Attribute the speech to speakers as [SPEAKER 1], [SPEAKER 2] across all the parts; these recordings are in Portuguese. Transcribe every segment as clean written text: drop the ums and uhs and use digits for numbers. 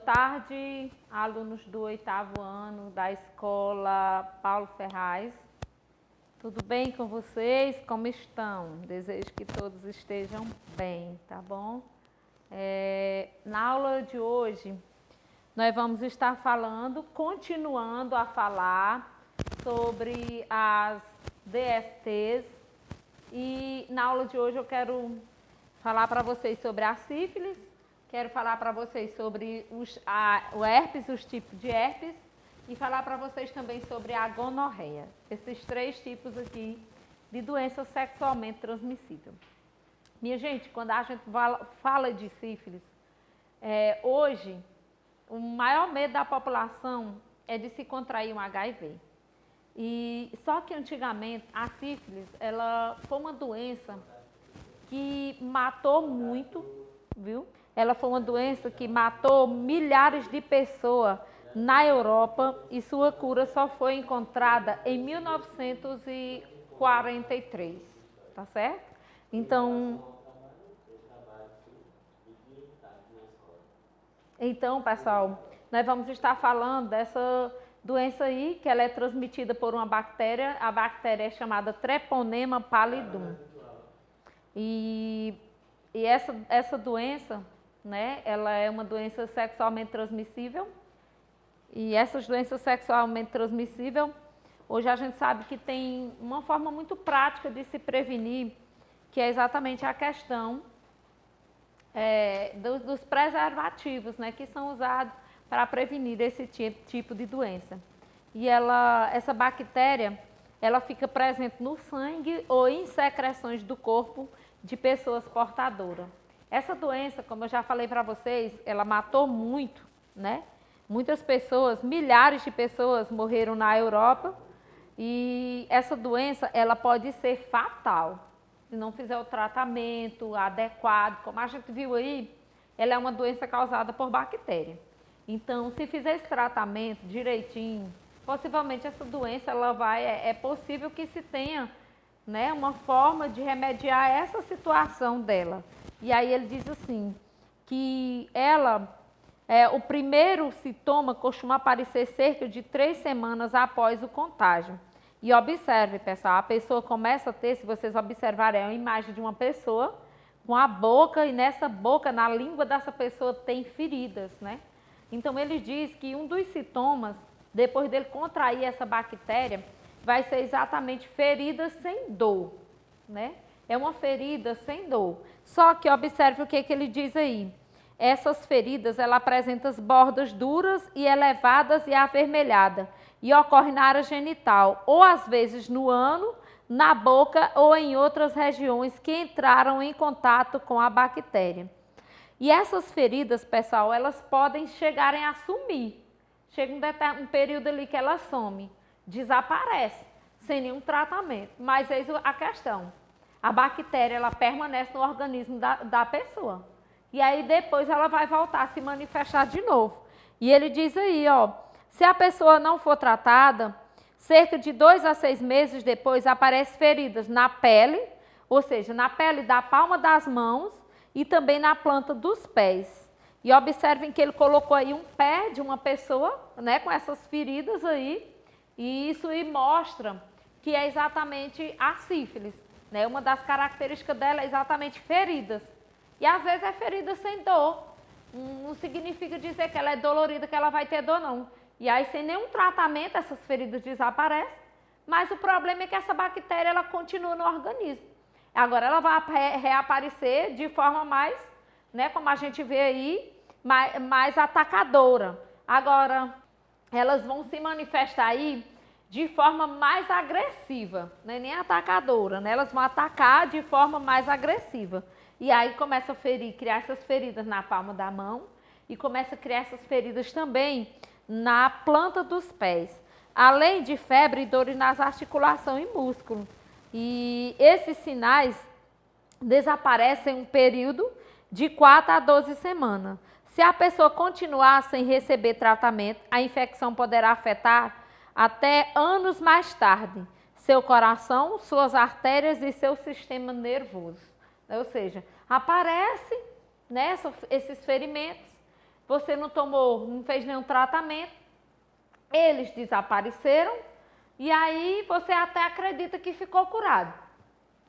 [SPEAKER 1] tarde, alunos do 8º ano da escola Paulo Ferraz. Tudo bem com vocês? Como estão? Desejo que todos estejam bem, tá bom? Na aula de hoje, nós vamos estar continuando a falar sobre as DSTs. E na aula de hoje eu quero falar para vocês sobre a sífilis, quero falar para vocês sobre o herpes, os tipos de herpes, e falar para vocês também sobre a gonorreia. Esses 3 tipos aqui de doença sexualmente transmissível. Minha gente, quando a gente fala de sífilis, hoje o maior medo da população é de se contrair um HIV. E só que antigamente a sífilis, ela foi uma doença que matou muito, viu? Ela foi uma doença que matou milhares de pessoas na Europa e sua cura só foi encontrada em 1943, tá certo? Então, pessoal, nós vamos estar falando dessa doença aí, que ela é transmitida por uma bactéria, a bactéria é chamada Treponema pallidum. E essa doença, né, ela é uma doença sexualmente transmissível. E essas doenças sexualmente transmissíveis, hoje a gente sabe que tem uma forma muito prática de se prevenir, que é exatamente a questão dos preservativos, né, que são usados para prevenir esse tipo de doença. E essa bactéria, ela fica presente no sangue ou em secreções do corpo de pessoas portadoras. Essa doença, como eu já falei para vocês, ela matou muito, né? Muitas pessoas, milhares de pessoas morreram na Europa e essa doença, ela pode ser fatal se não fizer o tratamento adequado. Como a gente viu aí, ela é uma doença causada por bactéria. Então, se fizer esse tratamento direitinho, possivelmente essa doença, é possível que se tenha, né, uma forma de remediar essa situação dela. E aí ele diz assim, que o primeiro sintoma costuma aparecer cerca de 3 semanas após o contágio. E observe, pessoal, a pessoa começa a ter, se vocês observarem, é uma imagem de uma pessoa com a boca, e nessa boca, na língua dessa pessoa, tem feridas, né? Então ele diz que um dos sintomas, depois dele contrair essa bactéria, vai ser exatamente ferida sem dor, né? É uma ferida sem dor. Só que observe o que ele diz aí. Essas feridas, ela apresentam as bordas duras e elevadas e avermelhadas e ocorre na área genital, ou às vezes no ânus, na boca ou em outras regiões que entraram em contato com a bactéria. E essas feridas, pessoal, elas podem chegarem a sumir. Chega um período ali que ela some, desaparece, sem nenhum tratamento. Mas eis a questão. A bactéria, ela permanece no organismo da pessoa. E aí depois ela vai voltar a se manifestar de novo. E ele diz aí, ó, se a pessoa não for tratada, cerca de 2 a 6 meses depois aparecem feridas na pele, ou seja, na pele da palma das mãos e também na planta dos pés. E observem que ele colocou aí um pé de uma pessoa, né, com essas feridas aí, e isso aí mostra que é exatamente a sífilis, né? Uma das características dela é exatamente feridas. E às vezes é ferida sem dor. Não significa dizer que ela é dolorida, que ela vai ter dor, não. E aí, sem nenhum tratamento, essas feridas desaparecem. Mas o problema é que essa bactéria, ela continua no organismo. Agora, ela vai reaparecer de forma mais, né, como a gente vê aí, mais atacadora. Agora, elas vão se manifestar aí de forma mais agressiva, né? Nem atacadora, né? Elas vão atacar de forma mais agressiva. E aí começa a criar essas feridas na palma da mão e começa a criar essas feridas também na planta dos pés. Além de febre e dores nas articulações e músculo. E esses sinais desaparecem em um período de 4 a 12 semanas. Se a pessoa continuar sem receber tratamento, a infecção poderá afetar até anos mais tarde seu coração, suas artérias e seu sistema nervoso. Ou seja, aparece, né, esses ferimentos você não tomou, não fez nenhum tratamento, eles desapareceram e aí você até acredita que ficou curado.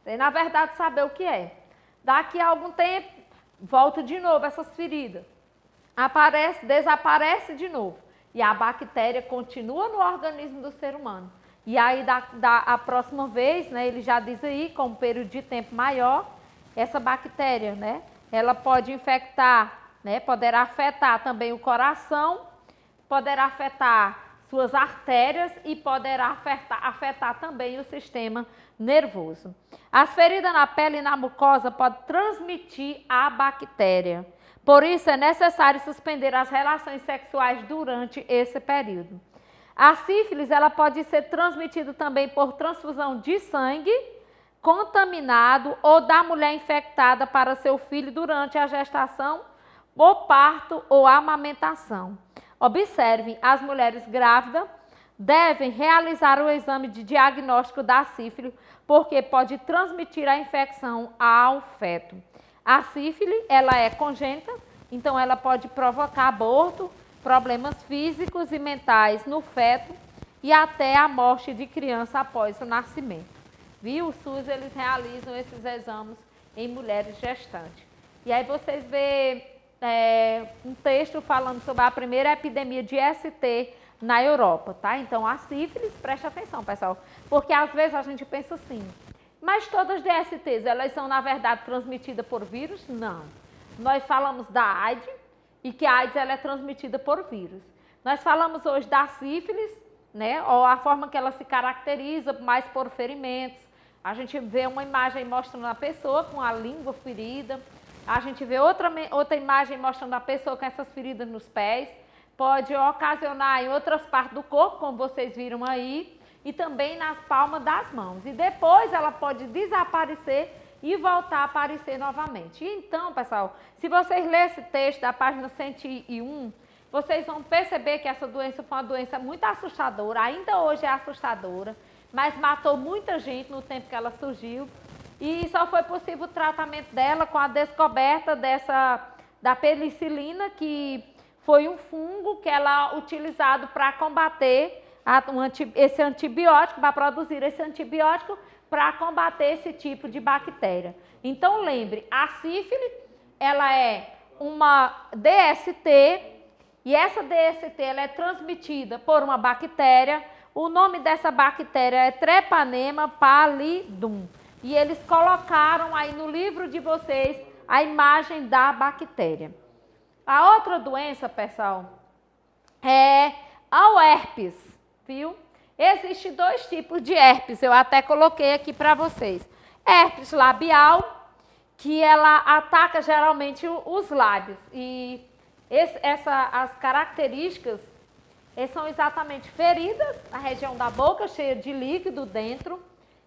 [SPEAKER 1] Sem, na verdade, saber o que é. Daqui a algum tempo, volta de novo essas feridas. Aparece, desaparece de novo. E a bactéria continua no organismo do ser humano. E aí, a próxima vez, né, ele já diz aí, com um período de tempo maior, essa bactéria, né, ela pode infectar, né, poderá afetar também o coração, poderá afetar suas artérias e poderá afetar também o sistema nervoso. As feridas na pele e na mucosa podem transmitir a bactéria. Por isso, é necessário suspender as relações sexuais durante esse período. A sífilis, ela pode ser transmitida também por transfusão de sangue contaminado ou da mulher infectada para seu filho durante a gestação, o parto ou a amamentação. Observem, as mulheres grávidas devem realizar o exame de diagnóstico da sífilis, porque pode transmitir a infecção ao feto. A sífilis, ela é congênita, então ela pode provocar aborto, problemas físicos e mentais no feto e até a morte de criança após o nascimento. Viu? O SUS, eles realizam esses exames em mulheres gestantes. E aí vocês vê um texto falando sobre a primeira epidemia de ST na Europa, tá? Então, a sífilis, preste atenção, pessoal, porque às vezes a gente pensa assim, mas todas as DSTs, elas são, na verdade, transmitidas por vírus? Não. Nós falamos da AIDS e que a AIDS ela é transmitida por vírus. Nós falamos hoje da sífilis, né? Ou a forma que ela se caracteriza mais por ferimentos. A gente vê uma imagem mostrando a pessoa com a língua ferida. A gente vê outra imagem mostrando a pessoa com essas feridas nos pés. Pode ocasionar em outras partes do corpo, como vocês viram aí, e também nas palmas das mãos. E depois ela pode desaparecer e voltar a aparecer novamente. E então, pessoal, se vocês lerem esse texto da página 101, vocês vão perceber que essa doença foi uma doença muito assustadora, ainda hoje é assustadora, mas matou muita gente no tempo que ela surgiu. E só foi possível o tratamento dela com a descoberta da penicilina, que foi um fungo que ela utilizado para combater esse antibiótico, para produzir esse antibiótico para combater esse tipo de bactéria. Então lembre, a sífilis, ela é uma DST e essa DST ela é transmitida por uma bactéria. O nome dessa bactéria é Treponema pallidum. E eles colocaram aí no livro de vocês a imagem da bactéria. A outra doença, pessoal, é o herpes, viu? Existem dois tipos de herpes, eu até coloquei aqui para vocês. Herpes labial, que ela ataca geralmente os lábios. E as características são exatamente feridas na região da boca, cheia de líquido dentro,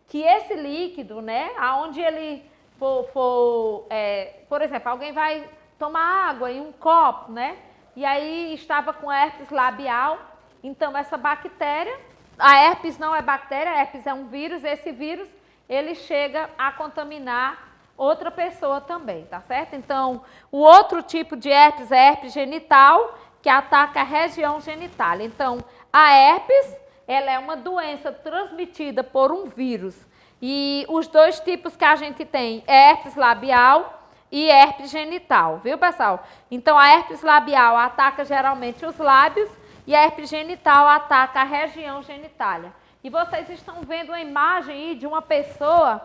[SPEAKER 1] que esse líquido, né, aonde ele por exemplo, alguém vai tomar água em um copo, né, e aí estava com herpes labial, então essa bactéria, a herpes não é bactéria, a herpes é um vírus, esse vírus, ele chega a contaminar outra pessoa também, tá certo? Então, o outro tipo de herpes é herpes genital, que ataca a região genital. Então, a herpes, ela é uma doença transmitida por um vírus. E os dois tipos que a gente tem é herpes labial e herpes genital, viu, pessoal? Então, a herpes labial ataca geralmente os lábios e a herpes genital ataca a região genitália. E vocês estão vendo uma imagem aí de uma pessoa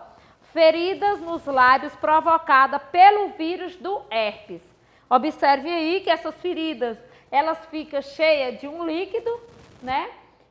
[SPEAKER 1] feridas nos lábios provocadas pelo vírus do herpes. Observe aí que essas feridas, elas ficam cheias de um líquido, né?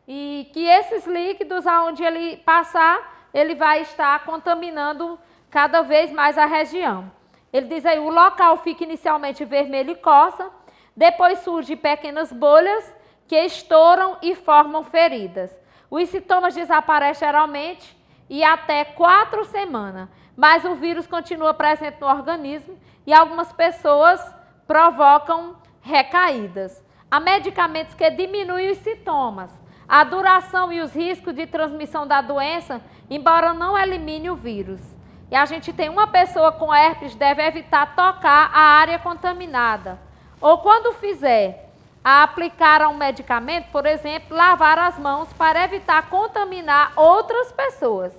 [SPEAKER 1] E que esses líquidos, aonde ele passar, ele vai estar contaminando cada vez mais a região. Ele diz aí, o local fica inicialmente vermelho e coça, depois surgem pequenas bolhas que estouram e formam feridas. Os sintomas desaparecem geralmente e até 4 semanas, mas o vírus continua presente no organismo e algumas pessoas provocam recaídas. Há medicamentos que diminuem os sintomas, a duração e os riscos de transmissão da doença, embora não elimine o vírus. E a gente tem uma pessoa com herpes, deve evitar tocar a área contaminada ou quando fizer aplicar um medicamento, por exemplo, lavar as mãos para evitar contaminar outras pessoas.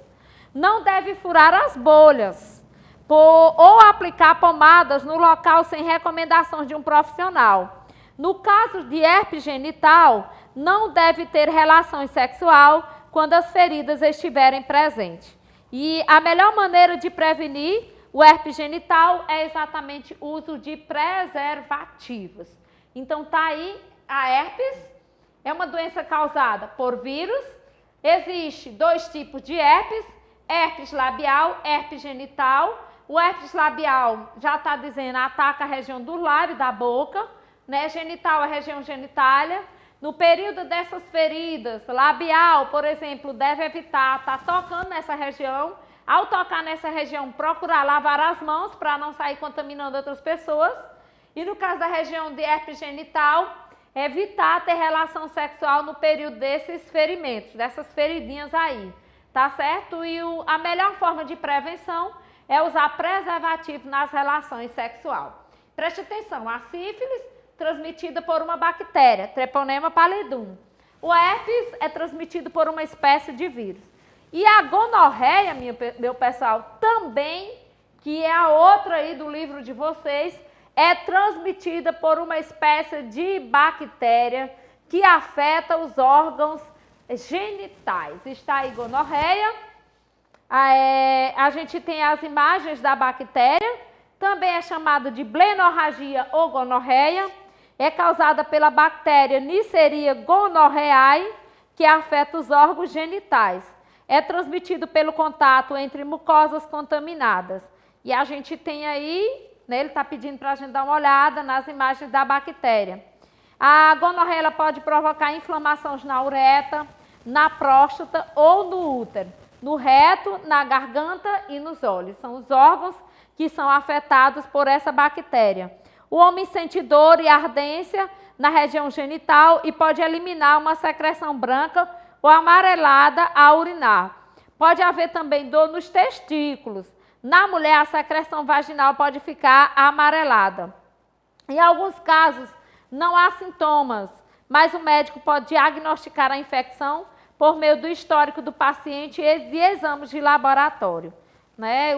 [SPEAKER 1] Não deve furar as bolhas ou aplicar pomadas no local sem recomendações de um profissional. No caso de herpes genital, não deve ter relação sexual quando as feridas estiverem presentes. E a melhor maneira de prevenir o herpes genital é exatamente o uso de preservativos. Então, tá aí a herpes, é uma doença causada por vírus. Existe 2 tipos de herpes, herpes labial, herpes genital. O herpes labial, já está dizendo, ataca a região do lábio, da boca, né? Genital, a região genitália. No período dessas feridas, labial, por exemplo, deve evitar estar tocando nessa região. Ao tocar nessa região, procurar lavar as mãos para não sair contaminando outras pessoas. E no caso da região de herpes genital, evitar ter relação sexual no período desses ferimentos, dessas feridinhas aí, tá certo? E a melhor forma de prevenção é usar preservativo nas relações sexuais. Preste atenção, a sífilis transmitida por uma bactéria, Treponema pallidum. O herpes é transmitido por uma espécie de vírus. E a gonorreia, meu pessoal, também, que é a outra aí do livro de vocês, é transmitida por uma espécie de bactéria que afeta os órgãos genitais. Está aí gonorreia, a gente tem as imagens da bactéria, também é chamada de blenorragia ou gonorreia, é causada pela bactéria Neisseria gonorrhoeae, que afeta os órgãos genitais. É transmitido pelo contato entre mucosas contaminadas. E a gente tem aí, né, ele está pedindo para a gente dar uma olhada nas imagens da bactéria. A gonorreia ela pode provocar inflamações na uretra, na próstata ou no útero, no reto, na garganta e nos olhos. São os órgãos que são afetados por essa bactéria. O homem sente dor e ardência na região genital e pode eliminar uma secreção branca ou amarelada ao urinar. Pode haver também dor nos testículos. Na mulher, a secreção vaginal pode ficar amarelada. Em alguns casos, não há sintomas, mas o médico pode diagnosticar a infecção por meio do histórico do paciente e de exames de laboratório. Né?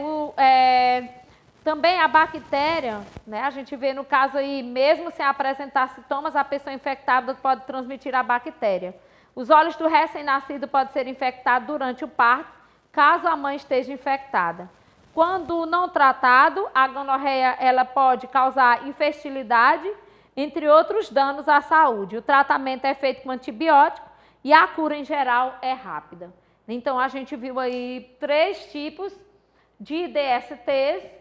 [SPEAKER 1] Também a bactéria, né? A gente vê no caso aí, mesmo sem apresentar sintomas, a pessoa infectada pode transmitir a bactéria. Os olhos do recém-nascido podem ser infectados durante o parto, caso a mãe esteja infectada. Quando não tratado, a gonorreia ela pode causar infertilidade, entre outros danos à saúde. O tratamento é feito com antibiótico e a cura em geral é rápida. Então a gente viu aí 3 tipos de DSTs,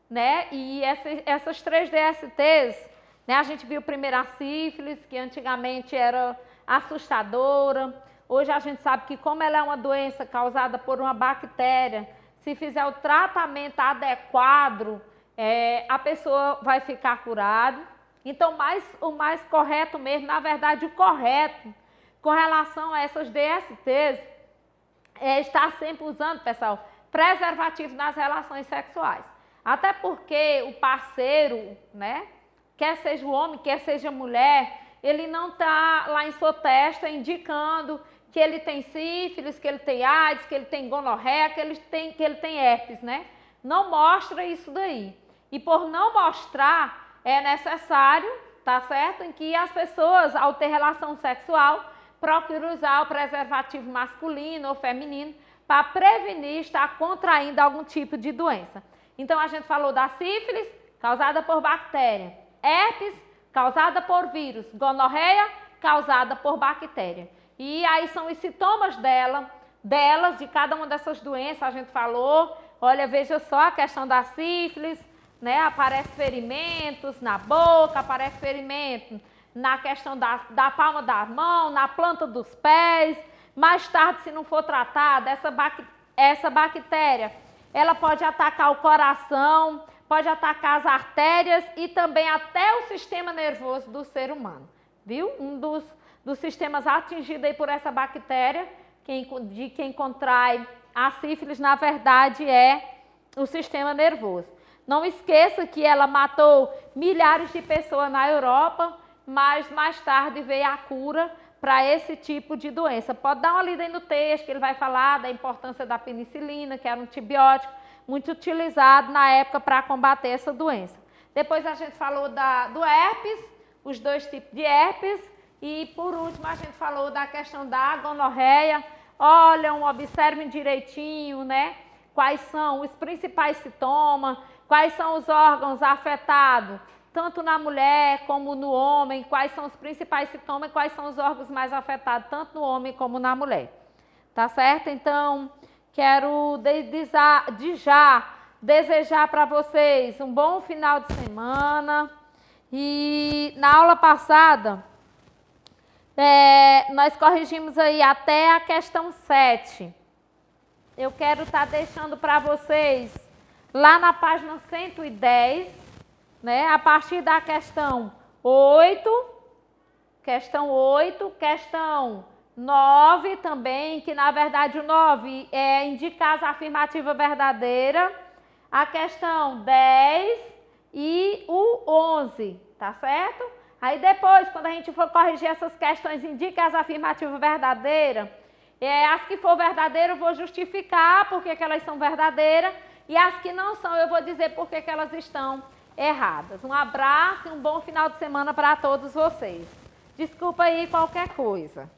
[SPEAKER 1] né? E essas 3 DSTs, né? A gente viu primeiro a sífilis, que antigamente era assustadora. Hoje a gente sabe que como ela é uma doença causada por uma bactéria, se fizer o tratamento adequado, a pessoa vai ficar curada. Então, o mais correto mesmo, na verdade, o correto com relação a essas DSTs é estar sempre usando, pessoal, preservativo nas relações sexuais. Até porque o parceiro, né, quer seja o homem, quer seja a mulher, ele não está lá em sua testa indicando que ele tem sífilis, que ele tem AIDS, que ele tem gonorreia, que ele tem herpes, né? Não mostra isso daí. E por não mostrar, é necessário, tá certo? Em que as pessoas, ao ter relação sexual, procurem usar o preservativo masculino ou feminino para prevenir estar contraindo algum tipo de doença. Então, a gente falou da sífilis, causada por bactéria, herpes, causada por vírus, gonorreia, causada por bactéria. E aí são os sintomas delas, de cada uma dessas doenças, a gente falou. Olha, veja só a questão da sífilis, né? Aparece ferimentos na boca, aparece ferimento na questão da palma da mão, na planta dos pés. Mais tarde, se não for tratada, essa bactéria, ela pode atacar o coração, pode atacar as artérias e também até o sistema nervoso do ser humano, viu? Um dos sistemas atingidos aí por essa bactéria, quem contrai a sífilis, na verdade, é o sistema nervoso. Não esqueça que ela matou milhares de pessoas na Europa, mas mais tarde veio a cura para esse tipo de doença. Pode dar uma lida aí no texto, que ele vai falar da importância da penicilina, que era um antibiótico muito utilizado na época para combater essa doença. Depois a gente falou do herpes, os 2 tipos de herpes, e por último a gente falou da questão da gonorreia. Olham, observem direitinho, né? Quais são os principais sintomas, quais são os órgãos afetados, tanto na mulher como no homem, quais são os principais sintomas e quais são os órgãos mais afetados, tanto no homem como na mulher. Tá certo? Então, quero já desejar para vocês um bom final de semana. E na aula passada, nós corrigimos aí até a questão 7. Eu quero estar deixando para vocês lá na página 110, né? A partir da questão 8, questão 9 também, que na verdade o 9 é indicar as afirmativas verdadeiras, a questão 10 e o 11, tá certo? Aí depois, quando a gente for corrigir essas questões, indique as afirmativas verdadeiras. As que for verdadeiras, eu vou justificar porque que elas são verdadeiras. E as que não são, eu vou dizer porque que elas estão erradas. Um abraço e um bom final de semana para todos vocês. Desculpa aí qualquer coisa.